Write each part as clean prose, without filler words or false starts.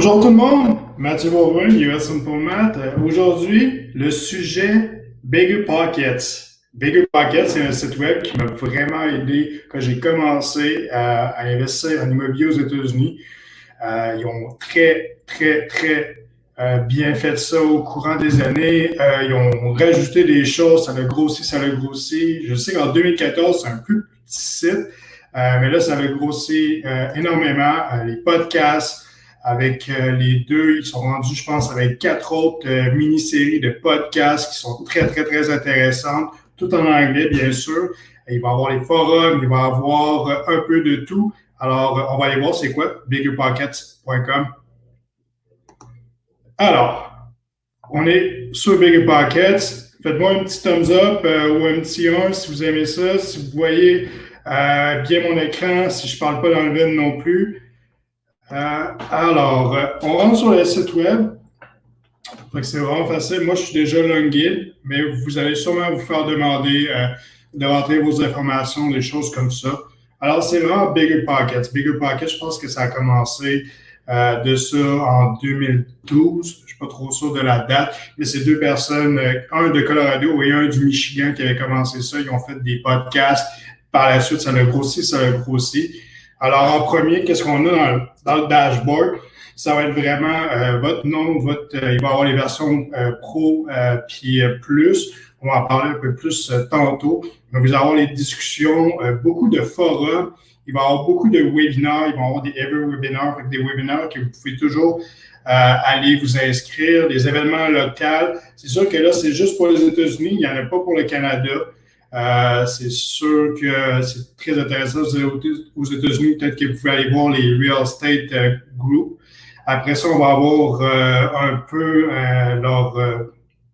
Bonjour tout le monde, Mathieu Beauvin, US Simple Math. Aujourd'hui, le sujet Bigger Pockets. Bigger Pockets, c'est un site web qui m'a vraiment aidé quand j'ai commencé à investir en immobilier aux États-Unis. Ils ont très bien fait ça au courant des années. Ils ont rajouté des choses, ça a grossi. Je sais qu'en 2014, c'est un plus petit site, mais là, ça a grossi énormément. Les podcasts, avec les deux, ils sont rendus, je pense, avec 4 autres mini-séries de podcasts qui sont très intéressantes, tout en anglais, bien sûr. Il va y avoir les forums, il va y avoir un peu de tout. Alors, on va aller voir c'est quoi, biggerpockets.com. Alors, on est sur Bigger Pockets. Faites-moi un petit thumbs up ou un petit 1 si vous aimez ça, si vous voyez bien mon écran, si je ne parle pas dans le vide non plus. On rentre sur le site web. C'est vraiment facile. Moi, je suis déjà logué, mais vous allez sûrement vous faire demander de rentrer vos informations, des choses comme ça. Alors, c'est vraiment Bigger Pockets. Bigger Pockets, je pense que ça a commencé de ça en 2012. Je ne suis pas trop sûr de la date, mais c'est deux personnes, un de Colorado et un du Michigan qui avaient commencé ça. Ils ont fait des podcasts. Par la suite, ça a grossi. Alors, en premier, qu'est-ce qu'on a dans le dashboard? Ça va être vraiment votre nom, il va y avoir les versions pro puis plus. On va en parler un peu plus tantôt. Mais vous allez avoir les discussions, beaucoup de forums. Il va y avoir beaucoup de webinaires. Il va y avoir des ever webinaires, des webinaires que vous pouvez toujours aller vous inscrire, des événements locaux. C'est sûr que là, c'est juste pour les États-Unis. Il n'y en a pas pour le Canada. C'est sûr que c'est très intéressant. Vous allez aux États-Unis, peut-être que vous pouvez aller voir les Real Estate Group. Après ça, on va avoir un peu leur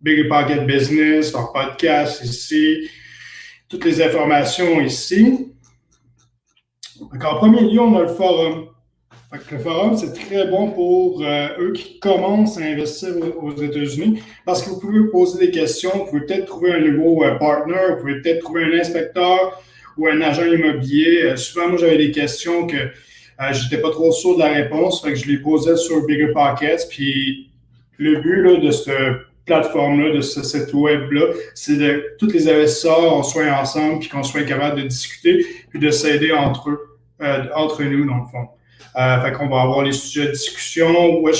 Bigger Pocket Business, leur podcast ici, toutes les informations ici. Donc, en premier lieu, on a le forum. Le forum, c'est très bon pour eux qui commencent à investir aux États-Unis parce que vous pouvez poser des questions, vous pouvez peut-être trouver un nouveau partner, vous pouvez peut-être trouver un inspecteur ou un agent immobilier. Souvent, moi, j'avais des questions que je n'étais pas trop sûr de la réponse, fait que je les posais sur Bigger Pockets. Puis le but là, de cette plateforme-là, de ce site web-là, c'est que tous les investisseurs, on soit ensemble puis qu'on soit capable de discuter puis de s'aider entre nous, dans le fond. Fait qu'on va avoir les sujets de discussion, why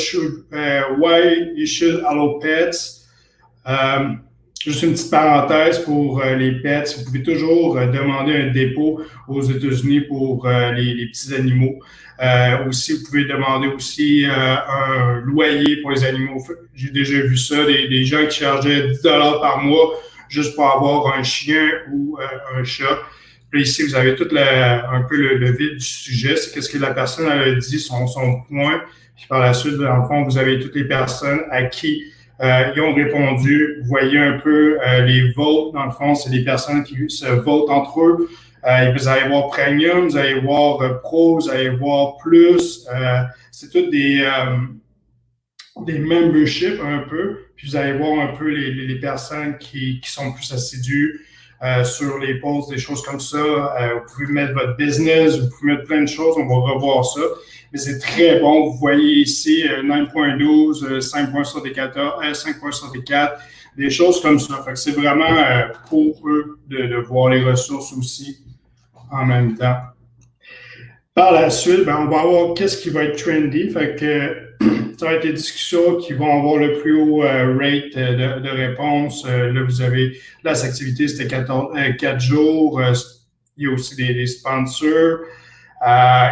you should allow pets. Juste une petite parenthèse pour les pets. Vous pouvez toujours demander un dépôt aux États-Unis pour les petits animaux. Aussi, vous pouvez demander aussi un loyer pour les animaux. J'ai déjà vu ça, des gens qui chargeaient 10 $ par mois juste pour avoir un chien ou un chat. Puis ici, vous avez tout un peu le vide du sujet. C'est qu'est-ce que la personne a dit, son point. Puis par la suite, dans le fond, vous avez toutes les personnes à qui ils ont répondu. Vous voyez un peu les votes. Dans le fond, c'est des personnes qui se votent entre eux. Vous allez voir Premium, vous allez voir Pro, vous allez voir Plus. C'est toutes des memberships un peu. Puis vous allez voir un peu les personnes qui sont plus assidues sur les posts, des choses comme ça. Vous pouvez mettre votre business, vous pouvez mettre plein de choses. On va revoir ça. Mais c'est très bon. Vous voyez ici 9.12, 5.74, des choses comme ça. Fait que c'est vraiment pour eux de voir les ressources aussi en même temps. Par la suite, on va voir qu'est-ce qui va être trendy. Fait que ça va être des discussions qui vont avoir le plus haut rate de réponse. Là, vous avez la activité, c'était 4 jours. Il y a aussi des sponsors.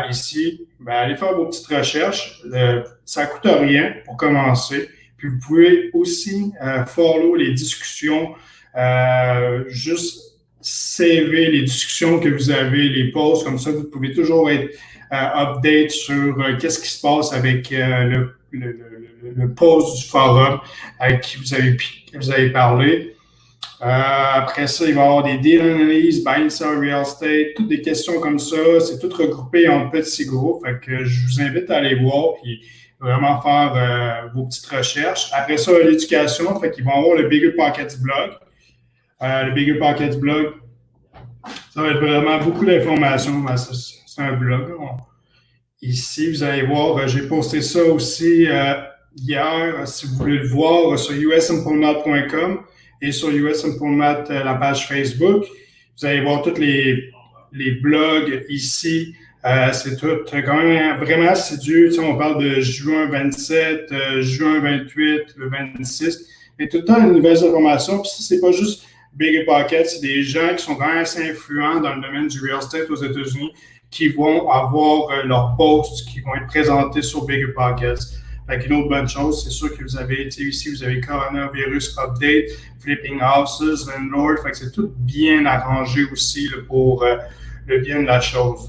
Ici, allez faire vos petites recherches. Ça ne coûte rien pour commencer. Puis vous pouvez aussi follow les discussions, juste saver les discussions que vous avez, les posts, comme ça, vous pouvez toujours être update sur qu'est-ce qui se passe avec le post du forum avec qui vous avez parlé. Après ça, il va y avoir des deal analyses, buying, sell, real estate, toutes des questions comme ça. C'est tout regroupé en petits groupes. Fait que je vous invite à aller voir et vraiment faire vos petites recherches. Après ça, l'éducation. Fait qu'ils vont avoir le Bigger Pockets blog. Le Bigger Pockets blog, ça va être vraiment beaucoup d'informations. C'est un blog. Ici, vous allez voir, j'ai posté ça aussi hier, si vous voulez le voir, sur usimplemat.com et sur usimplemat, la page Facebook. Vous allez voir tous les blogs ici. C'est tout quand même vraiment assidu. Tu sais, on parle de juin 27, juin 28, le 26. Mais tout le temps, de nouvelles informations. Puis ça, c'est pas juste Bigger Pockets, c'est des gens qui sont quand même assez influents dans le domaine du real estate aux États-Unis qui vont avoir leurs posts qui vont être présentés sur Bigger Pockets. Fait une autre bonne chose, c'est sûr que vous avez, ici, vous avez Coronavirus Update, Flipping Houses, Landlord. Fait que c'est tout bien arrangé aussi là, pour le bien de la chose.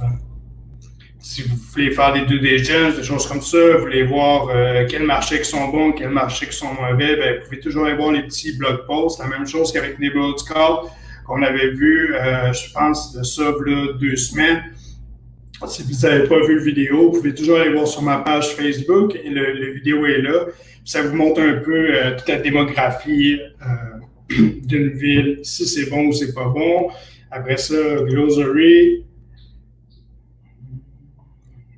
Si vous voulez faire des due diligence, des choses comme ça, vous voulez voir quels marchés qui sont bons, quels marchés qui sont mauvais, ben, vous pouvez toujours aller voir les petits blog posts. La même chose qu'avec Neighborhood Scout, qu'on avait vu, je pense, de ça, là, 2 semaines. Si vous n'avez pas vu le vidéo, vous pouvez toujours aller voir sur ma page Facebook et le vidéo est là. Ça vous montre un peu toute la démographie d'une ville, si c'est bon ou c'est pas bon. Après ça, glossary,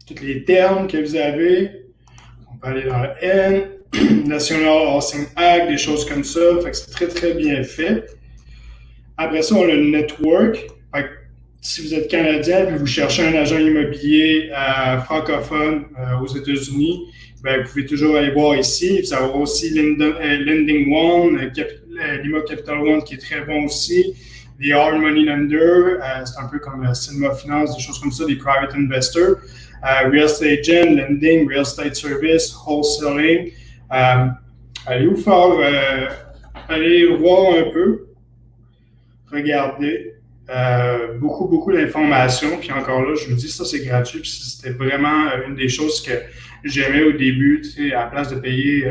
tous les termes que vous avez. On peut aller dans le N, National Housing Act, des choses comme ça. Fait que c'est très, très bien fait. Après ça, on a le network. Fait que si vous êtes Canadien et vous cherchez un agent immobilier francophone aux États-Unis, ben, vous pouvez toujours aller voir ici. Vous avez aussi Lending One, Lima Capital One qui est très bon aussi. Les Hard Money Lender, c'est un peu comme Cinema Finance, des choses comme ça, des private investors. Real Estate Gen, Lending, Real Estate Service, Wholesaling. Allez vous faire, allez voir un peu, regardez. Beaucoup d'informations. Puis encore là, je vous dis, ça c'est gratuit. Puis c'était vraiment une des choses que j'aimais au début, tu sais, à la place de payer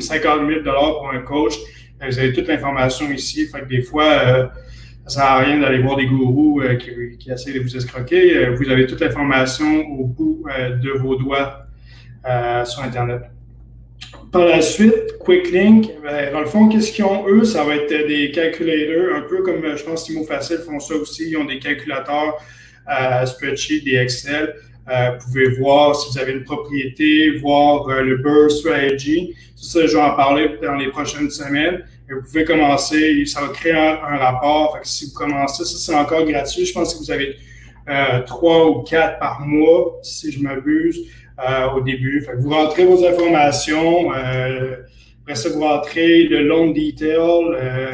50 000 $ pour un coach, vous avez toute l'information ici. Fait que des fois, ça sert à rien d'aller voir des gourous qui essaient de vous escroquer. Vous avez toute l'information au bout de vos doigts sur Internet. Par la suite, QuickLink, dans le fond, qu'est-ce qu'ils ont, eux? Ça va être des calculateurs, un peu comme, je pense, Timo Facile font ça aussi. Ils ont des calculateurs, spreadsheet, des Excel. Vous pouvez voir si vous avez une propriété, voir le BRRRR Strategy. Ça, je vais en parler dans les prochaines semaines. Et vous pouvez commencer, ça va créer un rapport. Fait que si vous commencez, ça, c'est encore gratuit. Je pense que vous avez 3 ou 4 par mois, si je m'abuse. Au début. Fait que vous rentrez vos informations, après ça, vous rentrez le loan detail,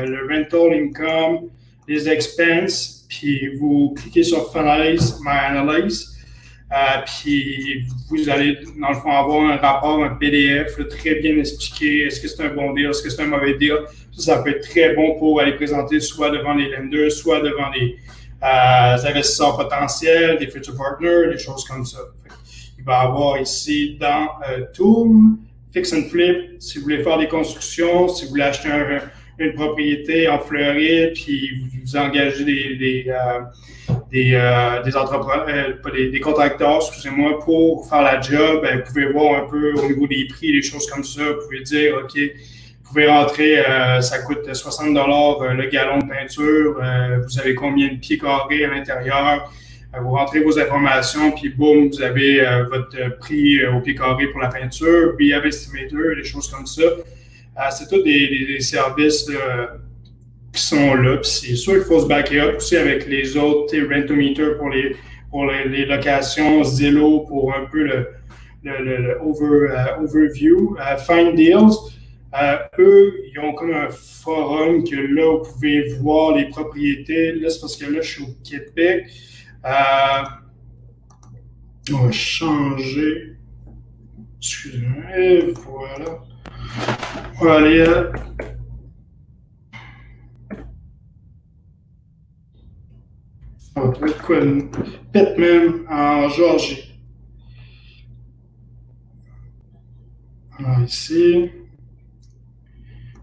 le rental income, les expenses, puis vous cliquez sur Finalize My Analyze, puis vous allez, dans le fond, avoir un rapport, un PDF là, très bien expliqué. Est-ce que c'est un bon deal, est-ce que c'est un mauvais deal? Ça peut être très bon pour aller présenter soit devant les lenders, soit devant les investisseurs potentiels, des future partners, des choses comme ça. Il va y avoir ici dans Tool, Fix and Flip, si vous voulez faire des constructions, si vous voulez acheter une propriété en Floride, puis vous engagez des entrepreneurs, des contracteurs, excusez-moi, pour faire la job, ben, vous pouvez voir un peu au niveau des prix, des choses comme ça. Vous pouvez dire, OK, vous pouvez rentrer, ça coûte 60 $ le gallon de peinture, vous avez combien de pieds carrés à l'intérieur? Vous rentrez vos informations, puis boum, vous avez votre prix au pied carré pour la peinture, BF Estimator, des choses comme ça. C'est tous des services qui sont là. Puis c'est sûr qu'il faut se backer up aussi avec les autres, Rentometer pour les locations, Zillow pour un peu le overview. Find Deals, eux, ils ont comme un forum que là, vous pouvez voir les propriétés. Là, c'est parce que là, je suis au Québec. On va changer. Excusez-moi. Et voilà. On va aller à on va trouver quoi? Pittman en Georgie. Alors ici.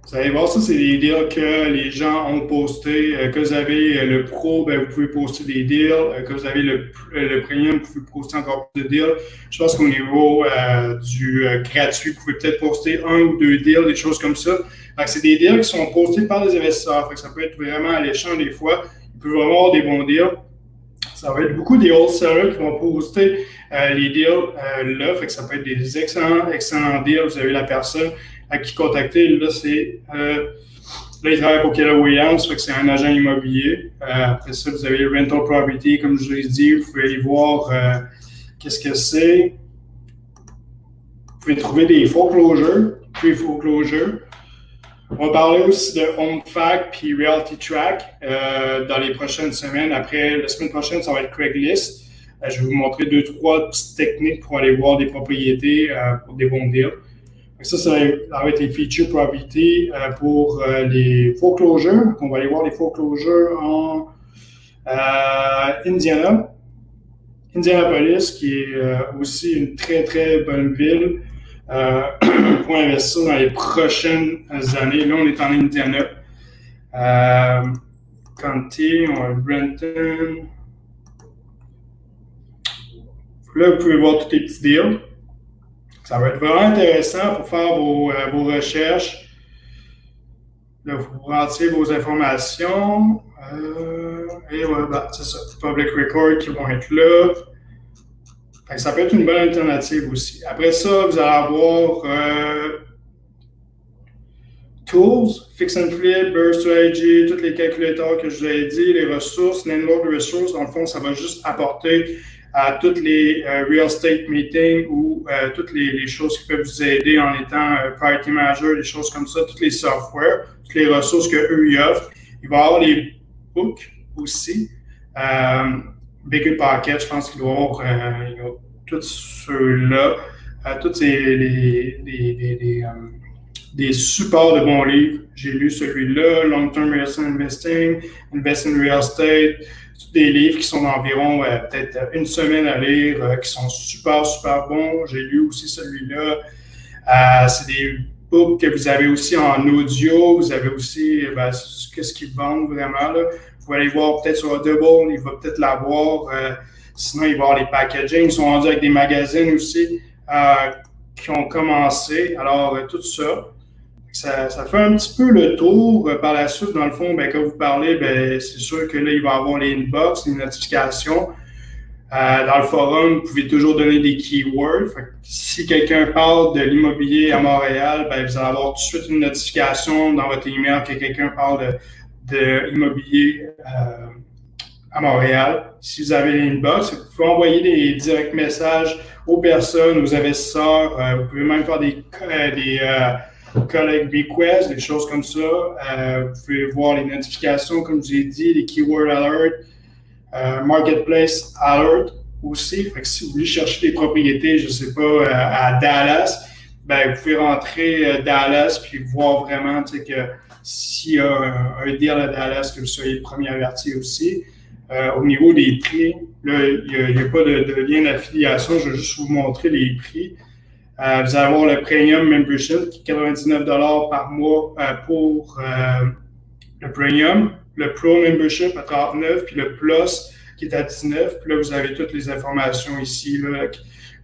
Vous allez voir, ça, c'est des deals que les gens ont postés. Que vous avez le pro, ben, vous pouvez poster des deals. Que vous avez le premium, vous pouvez poster encore plus de deals. Je pense qu'au niveau du gratuit, vous pouvez peut-être poster 1 ou 2 deals, des choses comme ça. Donc, c'est des deals qui sont postés par les investisseurs. Fait que ça peut être vraiment alléchant des fois. Il peut y avoir des bons deals. Ça va être beaucoup des wholesalers qui vont poster les deals là. Fait que ça peut être des excellents deals. Vous avez la personne à qui contacter. Là, il travaille pour Keller Williams, fait que c'est un agent immobilier. Après ça, vous avez le rental property, comme je vous l'ai dit. Vous pouvez aller voir qu'est-ce que c'est. Vous pouvez trouver des foreclosures, pre-foreclosure. On va parler aussi de HomeFact puis Realty Track dans les prochaines semaines. Après, la semaine prochaine, ça va être Craigslist. Je vais vous montrer 2-3 petites techniques pour aller voir des propriétés pour des bons deals. Ça va être les feature property pour les foreclosures. On va aller voir les foreclosures en Indianapolis, qui est aussi une très, très bonne ville pour investir dans les prochaines années. Là, on est en Indiana. County, on a Brenton. Là, vous pouvez voir tous les petits deals. Ça va être vraiment intéressant pour faire vos recherches. Là, vous rentrez vos informations. Et voilà, c'est ça. Public Record qui vont être là. Fait que ça peut être une bonne alternative aussi. Après ça, vous allez avoir Tools, Fix and Flip, Burst Strategy, tous les calculateurs que je vous ai dit, les ressources, Landlord Resources. Dans le fond, ça va juste apporter à toutes les real estate meetings ou toutes les choses qui peuvent vous aider en étant priority manager, des choses comme ça, tous les softwares, toutes les ressources qu'eux y offrent. Il va y avoir les books aussi. Bigger Pocket, je pense qu'il doit y avoir tous ceux-là, tous des supports de bons livres. J'ai lu celui-là, Long Term Real Estate Investing, Invest in Real Estate, tous des livres qui sont d'environ peut-être une semaine à lire, qui sont super, super bons. J'ai lu aussi celui-là. C'est des books que vous avez aussi en audio. Vous avez aussi qu'est-ce qu'ils vendent vraiment. Là. Vous pouvez aller voir peut-être sur Audible, il va peut-être l'avoir. Sinon, il va y avoir les packaging. Ils sont rendus avec des magazines aussi qui ont commencé. Alors, tout ça. Ça fait un petit peu le tour. Par la suite, dans le fond, quand vous parlez, c'est sûr que là, il va y avoir les inbox, les notifications. Dans le forum, vous pouvez toujours donner des keywords. Fait que si quelqu'un parle de l'immobilier à Montréal, vous allez avoir tout de suite une notification dans votre email que quelqu'un parle de immobilier à Montréal. Si vous avez l'inbox, vous pouvez envoyer des directs messages aux personnes, aux investisseurs. Vous pouvez même faire des collect requests, des choses comme ça. Vous pouvez voir les notifications, comme je l'ai dit, les keyword alert, marketplace alert aussi. Fait que si vous voulez chercher des propriétés, je ne sais pas, à Dallas, vous pouvez rentrer Dallas puis voir vraiment que s'il y a un deal à Dallas, que vous soyez le premier averti aussi. Au niveau des prix, là, il n'y a pas de lien d'affiliation, je vais juste vous montrer les prix. Vous allez avoir le Premium Membership qui est 99$ par mois pour le Premium, le Pro Membership à 39$, puis le Plus qui est à 19$. Puis là, vous avez toutes les informations ici, là,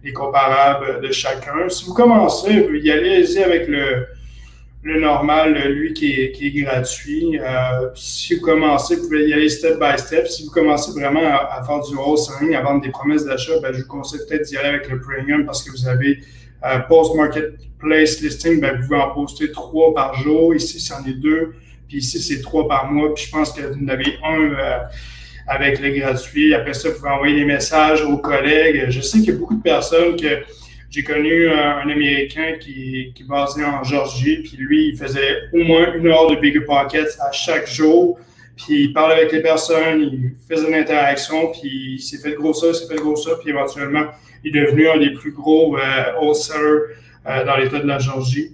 les comparables de chacun. Si vous commencez, vous y allez avec le normal, lui qui est gratuit. Si vous commencez, vous pouvez y aller step by step. Si vous commencez vraiment à faire du wholesaling, à vendre des promesses d'achat, je vous conseille peut-être d'y aller avec le Premium parce que vous avez post-marketplace listing, vous pouvez en poster 3 par jour. Ici, c'en est 2. Puis ici, c'est 3 par mois. Puis je pense que vous en avez un avec le gratuit. Après ça, vous pouvez envoyer des messages aux collègues. Je sais qu'il y a beaucoup de personnes que j'ai connu un Américain qui est basé en Georgie. Puis lui, il faisait au moins 1 heure de Bigger Pockets à chaque jour. Puis il parlait avec les personnes, il faisait une interaction, puis il s'est fait grossir, puis éventuellement, il est devenu un des plus gros wholesalers dans l'État de la Georgie.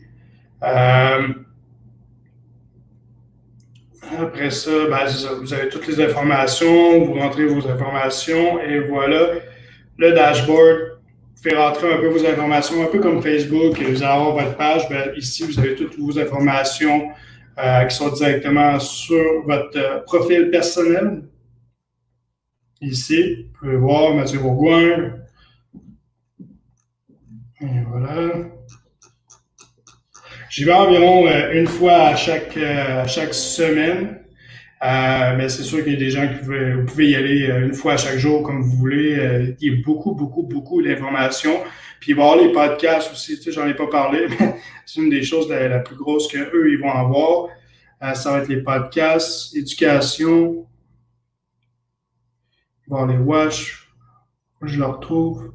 Après ça, c'est ça, vous avez toutes les informations, vous rentrez vos informations, et voilà, le dashboard, vous pouvez rentrer un peu vos informations, un peu comme Facebook, vous allez avoir votre page, ici, vous avez toutes vos informations qui sont directement sur votre profil personnel. Ici, vous pouvez voir Mathieu Bourgoin. Et voilà. J'y vais environ une fois à chaque semaine. Mais c'est sûr qu'il y a des gens qui vous pouvez y aller une fois à chaque jour comme vous voulez. Il y a beaucoup, beaucoup, beaucoup d'informations. Puis il va y avoir les podcasts aussi. Tu sais, j'en ai pas parlé, mais c'est une des choses la plus grosse qu'eux, ils vont avoir. Ça va être les podcasts, éducation. Il va y avoir les watch. Je le retrouve.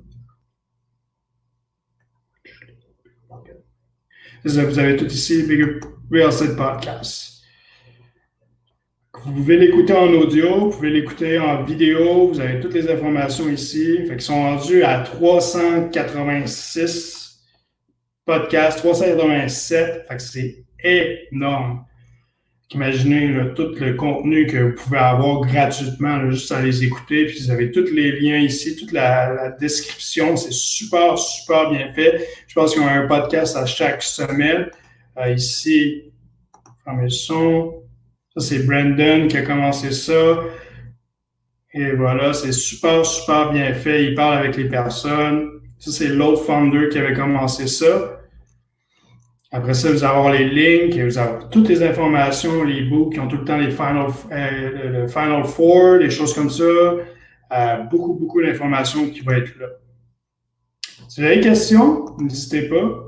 Vous avez tout ici, Big Real Estate Podcast. Vous pouvez l'écouter en audio, vous pouvez l'écouter en vidéo, vous avez toutes les informations ici. Fait qu'ils sont rendus à 386 podcasts, 387. Fait que c'est énorme. Imaginez là, tout le contenu que vous pouvez avoir gratuitement, là, juste à les écouter. Puis vous avez tous les liens ici, toute la description. C'est super, super bien fait. Je pense qu'ils ont un podcast à chaque semaine. Ici, fermez le son. Ça, c'est Brandon qui a commencé ça. Et voilà, c'est super, super bien fait. Il parle avec les personnes. Ça, c'est l'autre founder qui avait commencé ça. Après ça, vous allez avoir les links, vous allez avoir toutes les informations, les books qui ont tout le temps les le Final Four, des choses comme ça. Beaucoup, beaucoup d'informations qui vont être là. Si vous avez des questions, n'hésitez pas.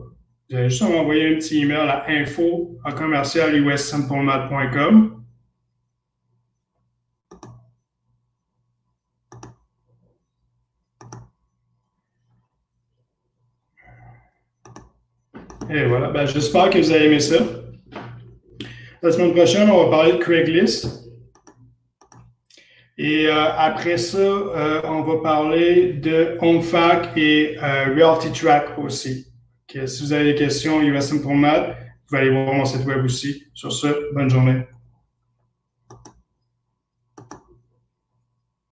Vous allez juste m'envoyer un petit email à info@ussemplemat.com. Et voilà, ben, j'espère que vous avez aimé ça. La semaine prochaine, on va parler de Craigslist. Et après ça, on va parler de HomeFac et Realty Track aussi. Okay. Si vous avez des questions, USM pour Matt, vous allez voir mon site web aussi. Sur ce, bonne journée.